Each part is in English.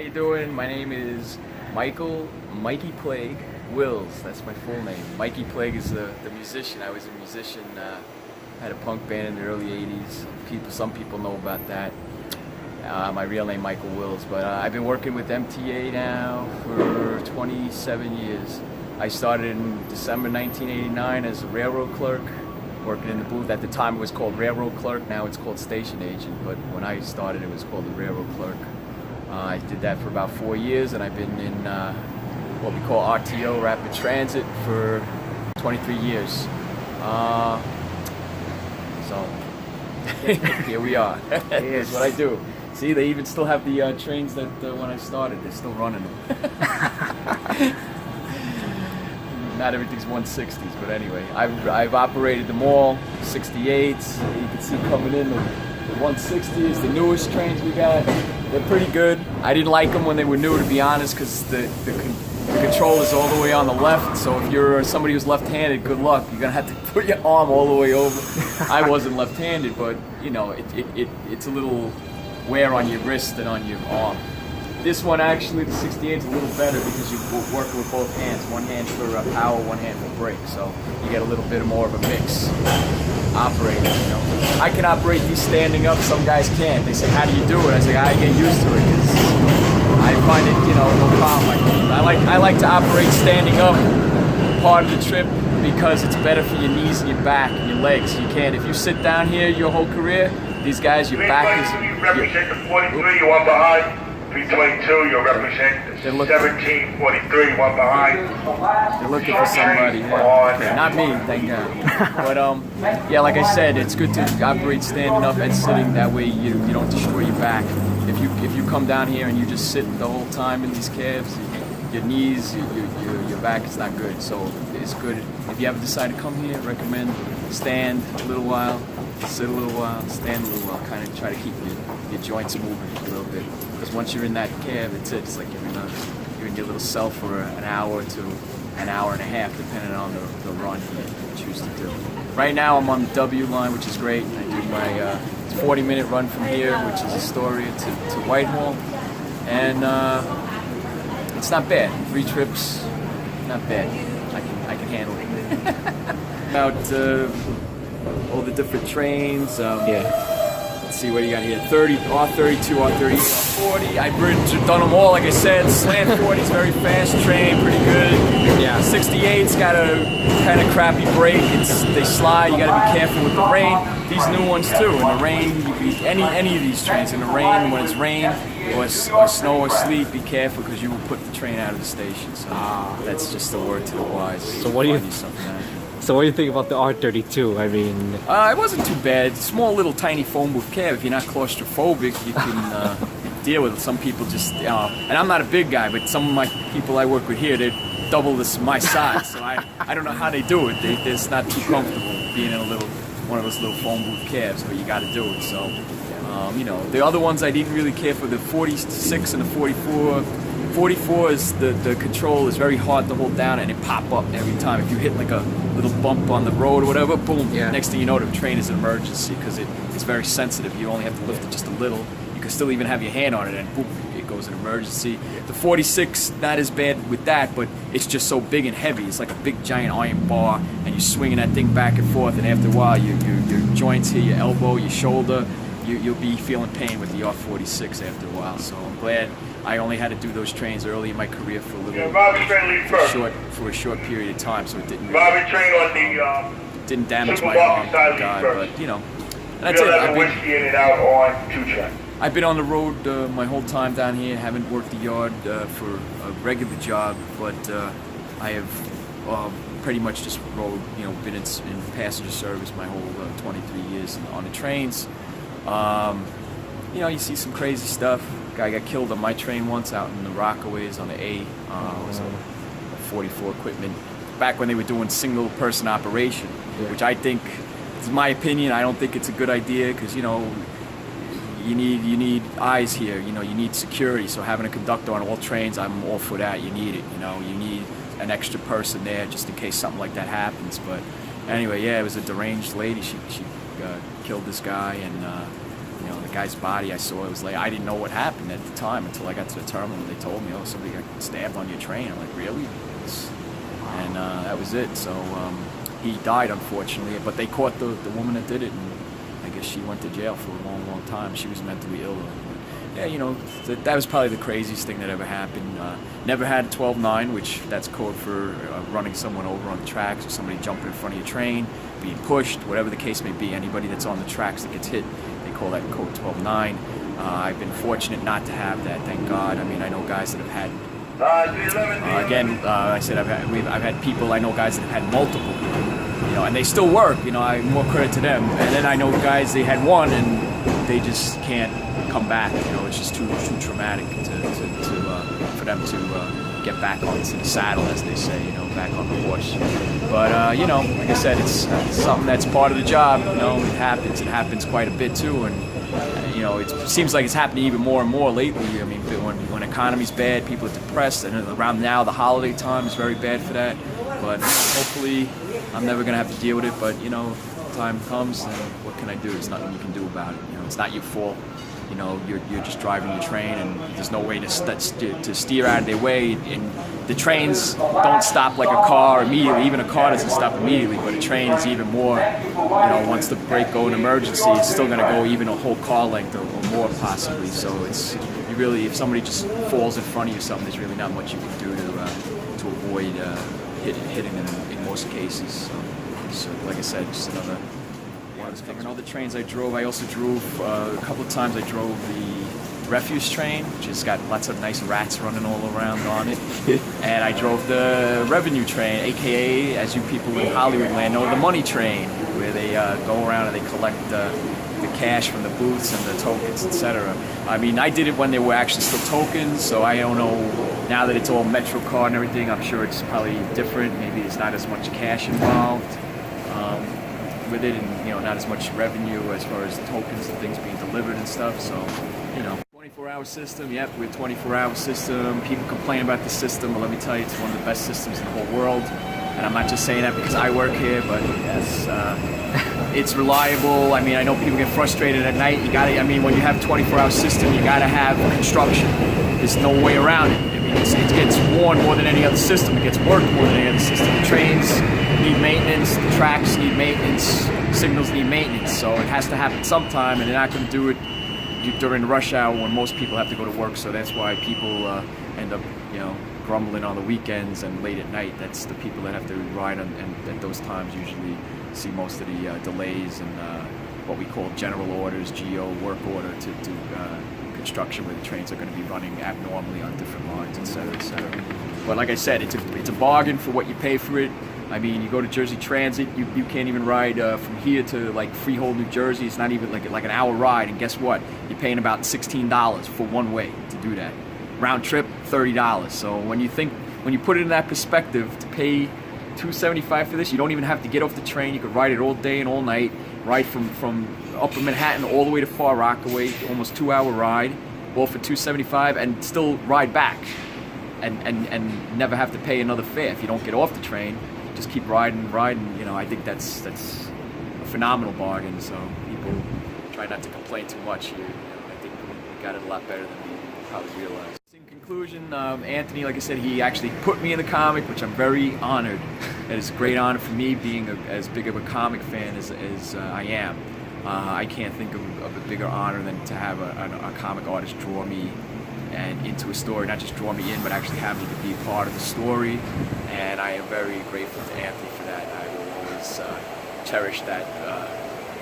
you doing? My name is Mikey Plague Wills. That's my full name. Mikey Plague is the musician. I was a musician. Had a punk band in the early '80s. Some people know about that. My real name Michael Wills, but I've been working with MTA now for 27 years. I started in December 1989 as a railroad clerk, working in the booth. At the time it was called railroad clerk, now it's called station agent, but when I started it was called the railroad clerk. I did that for about 4 years, and I've been in what we call RTO, Rapid Transit, for 23 years. So here we are. That's what I do. See, they even still have the trains that when I started, they're still running them. Not everything's 160s, but anyway, I've operated them all. 68s, you can see coming in the 160s, the newest trains we got. They're pretty good. I didn't like them when they were new, to be honest, because the control is all the way on the left. So if you're somebody who's left-handed, good luck. You're gonna have to put your arm all the way over. I wasn't left-handed, but you know, it's a little wear on your wrist and on your arm. This one actually, the 68 is a little better because you're working with both hands. One hand for power, one hand for brake. So you get a little bit more of a mix operating, you know. I can operate these standing up, some guys can't. They say, how do you do it? I say, I get used to it because I find it, you know, no problem. I like to operate standing up part of the trip because it's better for your knees and your back and your legs. You can't, if you sit down here your whole career, these guys, your back is... You represent the 43, you want behind. 322, you'll represent 1743, one behind. They're looking for somebody. Yeah. Okay, not me, thank God. But yeah, like I said, it's good to operate standing up and sitting. That way you don't destroy your back. If you come down here and you just sit the whole time in these cabs, your knees, your back is not good. So it's good. If you ever decide to come here, recommend stand a little while, sit a little while, stand a little while. Kind of try to keep your joints moving a little bit. Because once you're in that cab, it's like you're in your little cell for an hour to an hour and a half, depending on the run you choose to do. Right now I'm on the W line, which is great. I do my 40-minute run from here, which is Astoria to Whitehall, and it's not bad. 3 trips, not bad. I can handle it. About all the different trains. Yeah. Let's see what you got here. 30, R32, R38, R40. I've done them all, like I said. Slant 40 is very fast train, pretty good. Yeah. 68's got a kind of crappy brake. They slide. You got to be careful with the rain. These new ones too. In the rain, any of these trains in the rain, when it's rain or snow or sleet, be careful because you will put the train out of the station. So that's just a word to the wise. So what do you think about the R32? I mean, it wasn't too bad. Small little tiny phone booth cab. If you're not claustrophobic, you can deal with it. Some people just, and I'm not a big guy, but some of my people I work with here, they're double my size. So I don't know how they do it. They're just not too comfortable being in one of those little phone booth cabs, but you got to do it. So, you know, the other ones I didn't really care for. The 46 and the 44. 44 is the control is very hard to hold down, and it pop up every time. If you hit like a little bump on the road or whatever, boom, next thing you know the train is an emergency because it's very sensitive. You only have to lift it just a little. You can still even have your hand on it and boom, it goes in emergency. The 46, not as bad with that, but it's just so big and heavy. It's like a big giant iron bar, and you're swinging that thing back and forth, and after a while your joints here, your elbow, your shoulder, you'll be feeling pain with the R46 after a while. So I'm glad I only had to do those trains early in my career for a short period of time, so it didn't didn't damage my arm, thank God. But you know, that's it. I've been on the road my whole time down here. Haven't worked the yard for a regular job, but I have pretty much just rode. You know, been in passenger service my whole 23 years on the trains. You know, you see some crazy stuff. Guy got killed on my train once out in the Rockaways on the A. It was a 44 equipment. Back when they were doing single person operation, which I think, is my opinion, I don't think it's a good idea because, you know, you need eyes here, you know, you need security. So having a conductor on all trains, I'm all for that. You need it, you know, you need an extra person there just in case something like that happens. But anyway, yeah, it was a deranged lady. She killed this guy, and you know, the guy's body I saw, it was like, I didn't know what happened at the time until I got to the terminal. They told me, oh, somebody got stabbed on your train. I'm like, really? And that was it. So he died, unfortunately, but they caught the woman that did it, and I guess she went to jail for a long, long time. She was mentally ill. Yeah, you know, that was probably the craziest thing that ever happened. Never had a 12-9, which that's code for running someone over on the tracks, or somebody jumping in front of your train, being pushed, whatever the case may be. Anybody that's on the tracks that gets hit, they call that code 12-9. I've been fortunate not to have that, thank God. I mean, I know guys that have had, I said I've had people, I know guys that have had multiple, you know, and they still work, you know, I'm more credit to them. And then I know guys, they had one and they just can't come back, you know, it's just too traumatic for them to get back onto the saddle, as they say, you know, back on the horse. But, you know, like I said, it's something that's part of the job, you know, it happens quite a bit too, and, you know, it seems like it's happening even more and more lately. I mean, when economy's bad, people are depressed, and around now, the holiday time is very bad for that, but hopefully I'm never going to have to deal with it, but, you know, time comes, and what can I do? There's nothing you can do about it, you know, it's not your fault. You know, you're just driving your train, and there's no way to steer out of their way. And the trains don't stop like a car immediately. Even a car doesn't stop immediately, but a train is even more. You know, once the brake go in emergency, it's still going to go even a whole car length or more possibly. So it's you really, if somebody just falls in front of you, something, there's really not much you can do to avoid hitting them in most cases. So like I said, just another. And all the trains I drove, I also drove a couple of times. I drove the refuse train, which has got lots of nice rats running all around on it. And I drove the revenue train, aka, as you people in Hollywood land know, the money train, where they go around and they collect the cash from the booths and the tokens, etc. I mean, I did it when they were actually still tokens, so I don't know. Now that it's all MetroCard and everything, I'm sure it's probably different. Maybe there's not as much cash involved with it, and you know, not as much revenue as far as tokens and things being delivered and stuff. So, you know, 24-hour system. Yep, we're a 24-hour system. People complain about the system, but let me tell you, it's one of the best systems in the whole world. And I'm not just saying that because I work here, but yes, it's reliable. I mean, I know people get frustrated at night. You gotta. I mean, when you have a 24-hour system, you gotta have construction. There's no way around it. I mean, it gets worn more than any other system. It gets worked more than any other system. The trains need maintenance, the tracks need maintenance, signals need maintenance, so it has to happen sometime, and they're not going to do it during rush hour when most people have to go to work. So that's why people end up, you know, grumbling on the weekends and late at night. That's the people that have to ride on, and at those times usually see most of the delays and what we call general orders, GO, work order to construction, where the trains are going to be running abnormally on different lines, etc., etc. But like I said, it's a bargain for what you pay for it. I mean, you go to Jersey Transit, you can't even ride from here to like Freehold, New Jersey. It's not even like an hour ride, and guess what? You're paying about $16 for one way to do that. Round trip, $30. So when you put it in that perspective, to pay $275 for this, you don't even have to get off the train. You could ride it all day and all night. Ride from Upper Manhattan all the way to Far Rockaway, almost 2-hour ride, all for $275, and still ride back, and never have to pay another fare if you don't get off the train. Just keep riding. You know, I think that's a phenomenal bargain. So people try not to complain too much here. You know, I think we got it a lot better than we probably realized. In conclusion, Anthony, like I said, he actually put me in the comic, which I'm very honored. It's a great honor for me, being as big of a comic fan as I am. I can't think of a bigger honor than to have a comic artist draw me and into a story, not just draw me in, but actually have me to be part of the story. And I am very grateful to Anthony for that. I will always cherish that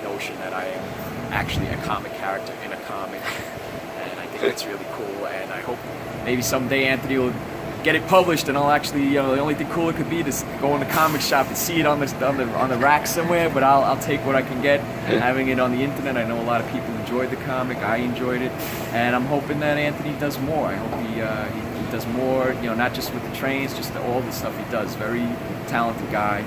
notion that I am actually a comic character in a comic, and I think that's really cool. And I hope maybe someday Anthony will get it published, and I'll actually, you know, the only thing cooler could be to go in the comic shop and see it on the rack somewhere. But I'll take what I can get. Having it on the internet, I know a lot of people enjoyed the comic. I enjoyed it, and I'm hoping that Anthony does more. I hope he does more. You know, not just with the trains, just all the stuff he does. Very talented guy,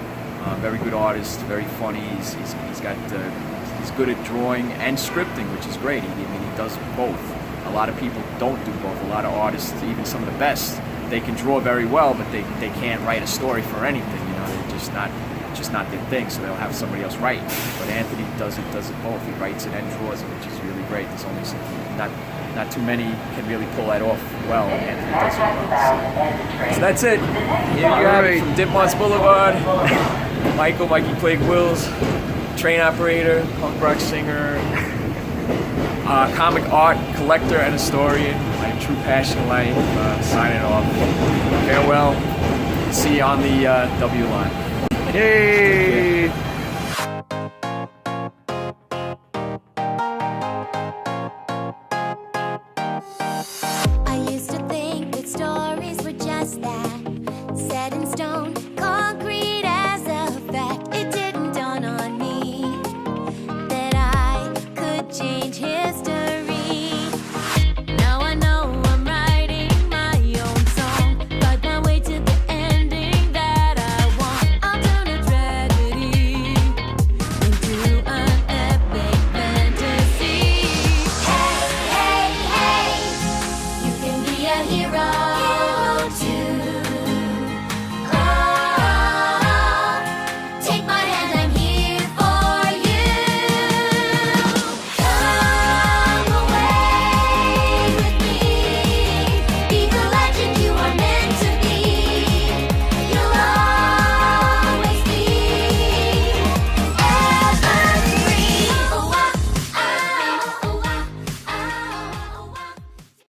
very good artist, very funny. He's good at drawing and scripting, which is great. I mean, he does both. A lot of people don't do both. A lot of artists, even some of the best, they can draw very well, but they can't write a story for anything. You know, they're just not their thing. So they'll have somebody else write. But Anthony does it both. He writes it and draws it, which is really great. There's only not too many can really pull that off well, and Anthony does it well. So that's it. Here you have it from Dipmont's Boulevard. Mikey Plague Wills, train operator, punk rock singer, comic art collector and historian. My true passion in life. Signing off. Farewell. See you on the W line. Yay!